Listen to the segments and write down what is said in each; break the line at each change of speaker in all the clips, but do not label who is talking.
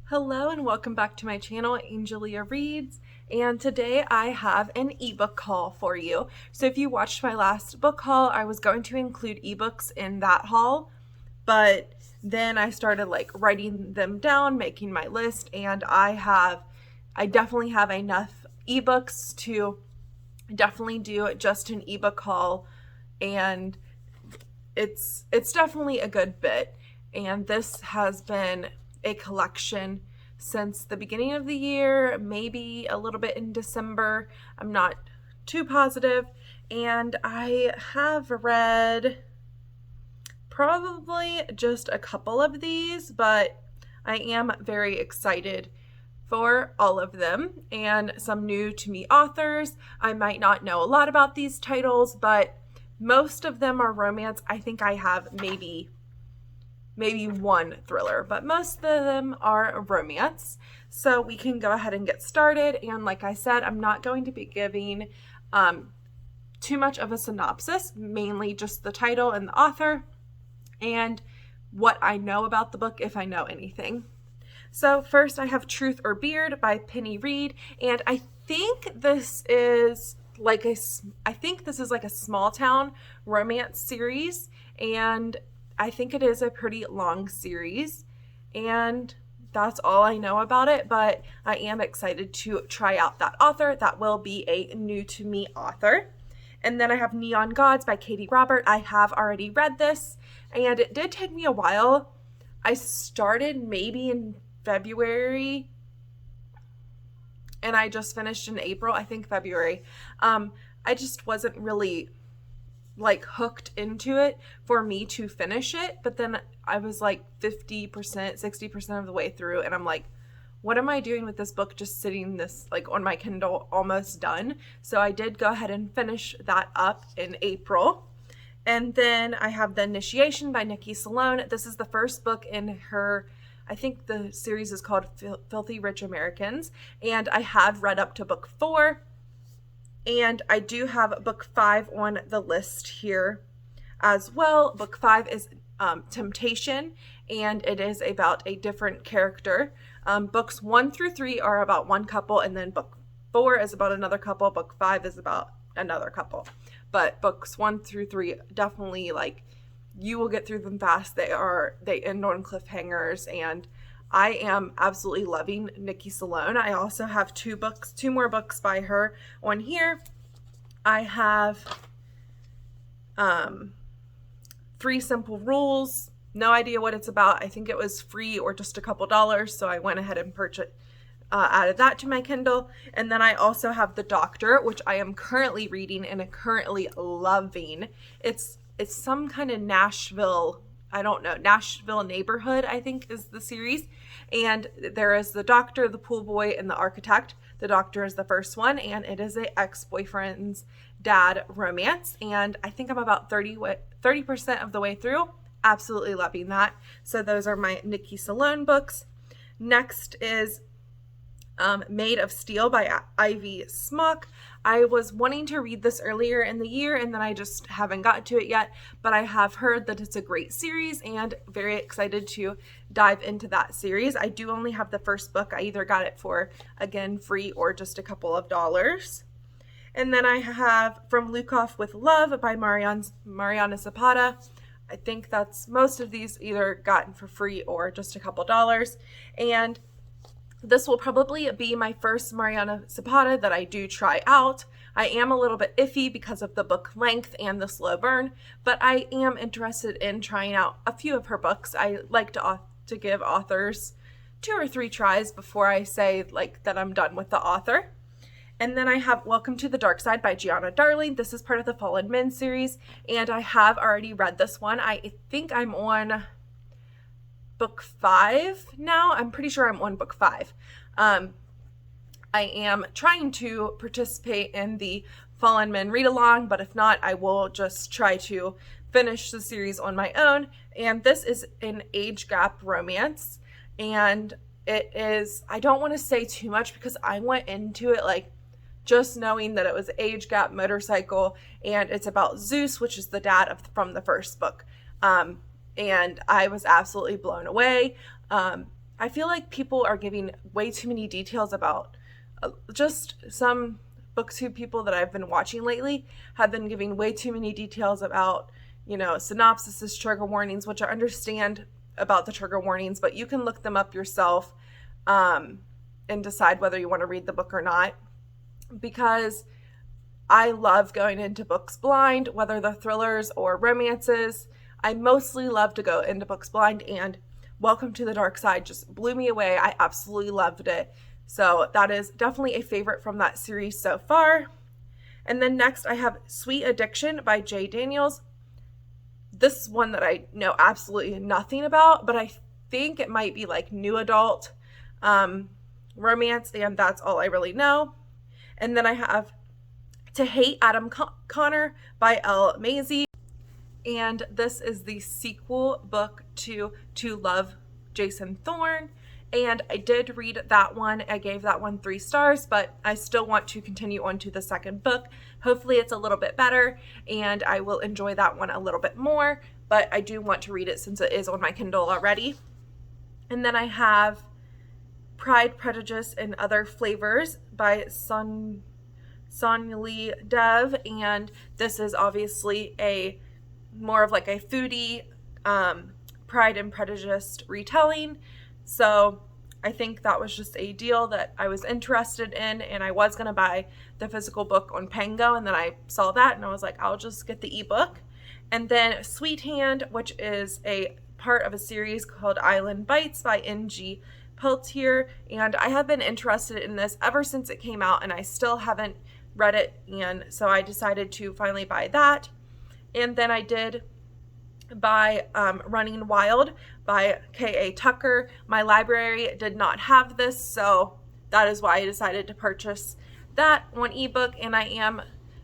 Hello and welcome back to my channel, Angelia Reads, and today I have an ebook haul for you. So if you watched my last book haul, I was going to include ebooks in that haul, but then I started writing them down, making my list, and I definitely have enough ebooks to definitely do just an ebook haul, and it's definitely a good bit. And this has been a collection since the beginning of the year, maybe a little bit in December. I'm not too positive. And I have read probably just a couple of these, but I am very excited for all of them and some new to me authors. I might not know a lot about these titles, but most of them are romance. I think I have maybe one thriller, but most of them are romance. So we can go ahead and get started. And like I said, I'm not going to be giving too much of a synopsis, mainly just the title and the author and what I know about the book, if I know anything. So first I have Truth or Beard by Penny Reed, and I think this is like a small town romance series, and I think it is a pretty long series, and that's all I know about it, but I am excited to try out that author. That will be a new to me author. And then I have Neon Gods by Katie Robert. I have already read this, and it did take me a while. I started maybe in February, and I just finished in April, I think February. I just wasn't really hooked into it for me to finish it, but then I was 50%, 60% of the way through, and I'm like, what am I doing with this book just sitting this on my Kindle, almost done? So I did go ahead and finish that up in April. And then I have The Initiation by Nikki Salone. This is the first book in her, I think the series is called Filthy Rich Americans, and I have read up to book 4. And I do have book 5 on the list here as well. Book 5 is Temptation, and it is about a different character. Books 1 through 3 are about one couple, and then book 4 is about another couple. Book 5 is about another couple. But books 1 through 3 definitely, you will get through them fast. They end on cliffhangers, and I am absolutely loving Nikki Salone. I also have two more books by her on here. I have 3 Simple Rules. No idea what it's about. I think it was free or just a couple dollars, so I went ahead and added that to my Kindle. And then I also have The Doctor, which I am currently reading and currently loving. It's some kind of Nashville neighborhood, I think is the series. And there is the doctor, the pool boy, and the architect. The doctor is the first one, and it is a ex-boyfriend's dad romance. And I think I'm about 30% of the way through. Absolutely loving that. So those are my Nikki Salone books. Next is Made of Steel by Ivy Smock. I was wanting to read this earlier in the year, and then I just haven't gotten to it yet, but I have heard that it's a great series and very excited to dive into that series. I do only have the first book. I either got it for, again, free or just a couple of dollars. And then I have From Lukoff with Love by Mariana Zapata. I think that's most of these either gotten for free or just a couple dollars. And this will probably be my first Mariana Zapata that I do try out. I am a little bit iffy because of the book length and the slow burn, but I am interested in trying out a few of her books. I like to give authors 2 or 3 tries before I say that I'm done with the author. And then I have Welcome to the Dark Side by Gianna Darling. This is part of the Fallen Men series, and I have already read this one. I think I'm on book 5 now. I'm pretty sure I'm on book 5. I am trying to participate in the Fallen Men read along, but if not, I will just try to finish the series on my own. And this is an age gap romance, and it is, I don't want to say too much because I went into it just knowing that it was age gap motorcycle, and it's about Zeus, which is the dad from the first book. And I was absolutely blown away. I feel like people are giving way too many details about just some booktube people that I've been watching lately have been giving way too many details about, synopsises, trigger warnings, which I understand about the trigger warnings, but you can look them up yourself and decide whether you want to read the book or not. Because I love going into books blind, whether they're thrillers or romances. I mostly love to go into books blind, and Welcome to the Dark Side just blew me away. I absolutely loved it. So that is definitely a favorite from that series so far. And then next I have Sweet Addiction by J. Daniels. This is one that I know absolutely nothing about, but I think it might be like new adult romance, and that's all I really know. And then I have To Hate Adam Connor by Elle, Maisie. And this is the sequel book to Love, Jason Thorne. And I did read that one. I gave that one 3 stars, but I still want to continue on to the second book. Hopefully it's a little bit better and I will enjoy that one a little bit more, but I do want to read it since it is on my Kindle already. And then I have Pride, Prejudice, and Other Flavors by Sonali Dev, and this is obviously a more of like a foodie Pride and Prejudice retelling. So I think that was just a deal that I was interested in, and I was going to buy the physical book on Pango, and then I saw that and I was like, I'll just get the ebook. And then Sweet Hand, which is a part of a series called Island Bites by N.G. Peltier, and I have been interested in this ever since it came out, and I still haven't read it, and so I decided to finally buy that. And then I did buy Running Wilde by K.A. Tucker. My library did not have this, so that is why I decided to purchase that on ebook, and I am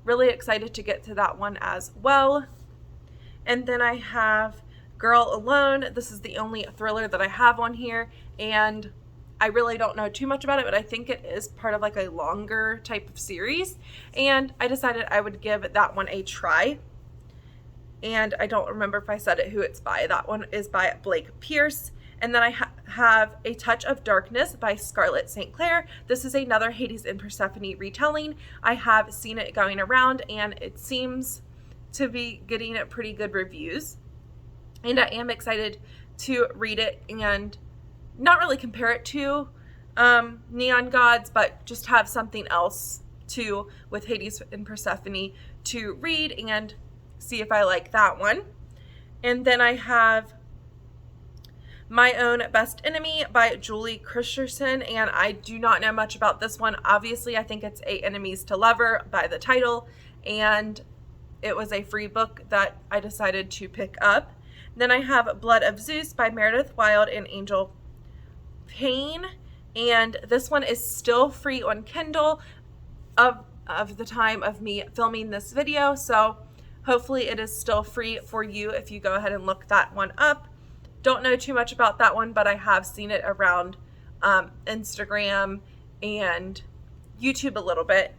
really excited to get to that one as well. And then I have Girl Alone. This is the only thriller that I have on here, and I really don't know too much about it, but I think it is part of like a longer type of series, and I decided I would give that one a try. And I don't remember if I said it who it's by. That one is by Blake Pierce. And then I have A Touch of Darkness by Scarlet St. Clair. This is another Hades and Persephone retelling. I have seen it going around, and it seems to be getting pretty good reviews. And I am excited to read it and not really compare it to Neon Gods, but just have something else to with Hades and Persephone to read and see if I like that one. And then I have My Own Best Enemy by Julie Christensen, and I do not know much about this one. Obviously, I think it's a Enemies to Lover by the title, and it was a free book that I decided to pick up. Then I have Blood of Zeus by Meredith, Wilde, and Angel Payne, and this one is still free on Kindle of the time of me filming this video, so hopefully it is still free for you if you go ahead and look that one up. Don't know too much about that one, but I have seen it around Instagram and YouTube a little bit.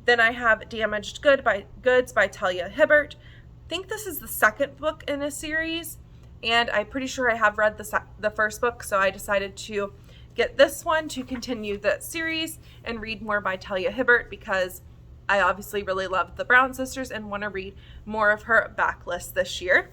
Then I have Damaged Goods by Talia Hibbert. I think this is the second book in a series, and I'm pretty sure I have read the first book, so I decided to get this one to continue the series and read more by Talia Hibbert because I obviously really love the Brown sisters and want to read more of her backlist this year.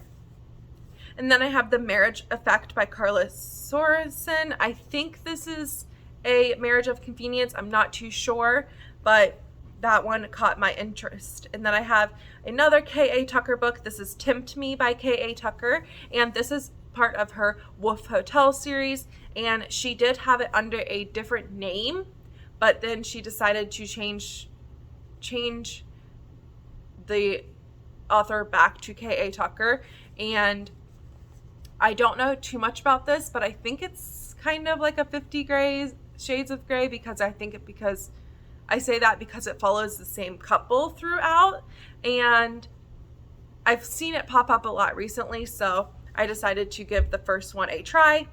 And then I have The Marriage Effect by Carla Sorensen. I think this is a Marriage of Convenience. I'm not too sure, but that one caught my interest. And then I have another K.A. Tucker book. This is Tempt Me by K.A. Tucker, and this is part of her Wolf Hotel series, and she did have it under a different name, but then she decided to change the author back to K.A. Tucker, and I don't know too much about this, but I think it's kind of like a 50 Shades of Grey because I say that because it follows the same couple throughout, and I've seen it pop up a lot recently, so I decided to give the first one a try.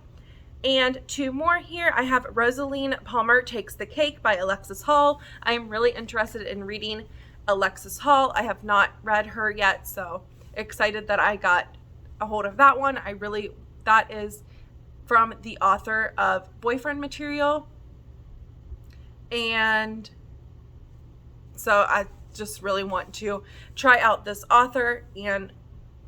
And 2 more here. I have Rosaline Palmer Takes the Cake by Alexis Hall. I'm really interested in reading Alexis Hall. I have not read her yet, so excited that I got a hold of that one. That is from the author of Boyfriend Material. And so I just really want to try out this author and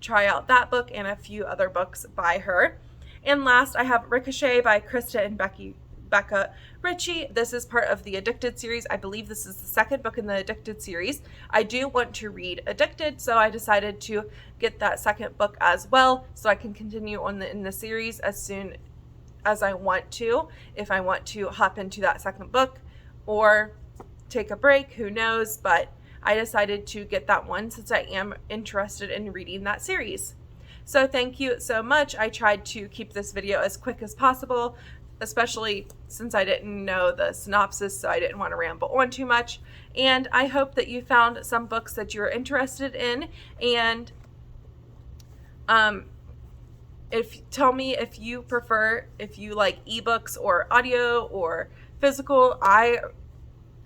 try out that book and a few other books by her. And last, I have Ricochet by Krista and Becca Ritchie. This is part of the Addicted series. I believe this is the second book in the Addicted series. I do want to read Addicted, so I decided to get that second book as well, so I can continue on in the series as soon as I want to, if I want to hop into that second book or take a break, who knows, but I decided to get that one since I am interested in reading that series. So thank you so much. I tried to keep this video as quick as possible, especially since I didn't know the synopsis, so I didn't want to ramble on too much. And I hope that you found some books that you're interested in, and tell me if you like ebooks or audio or physical. I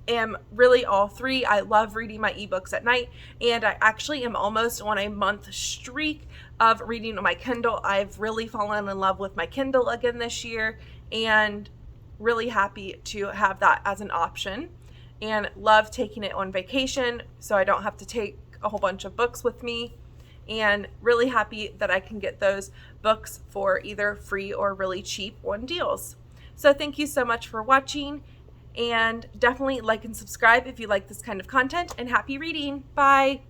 am really all three. I love reading my ebooks at night, and I actually am almost on a month streak of reading on my Kindle. I've really fallen in love with my Kindle again this year, and really happy to have that as an option, and love taking it on vacation so I don't have to take a whole bunch of books with me, and really happy that I can get those books for either free or really cheap on deals. So thank you so much for watching, and definitely like and subscribe if you like this kind of content, and happy reading. Bye.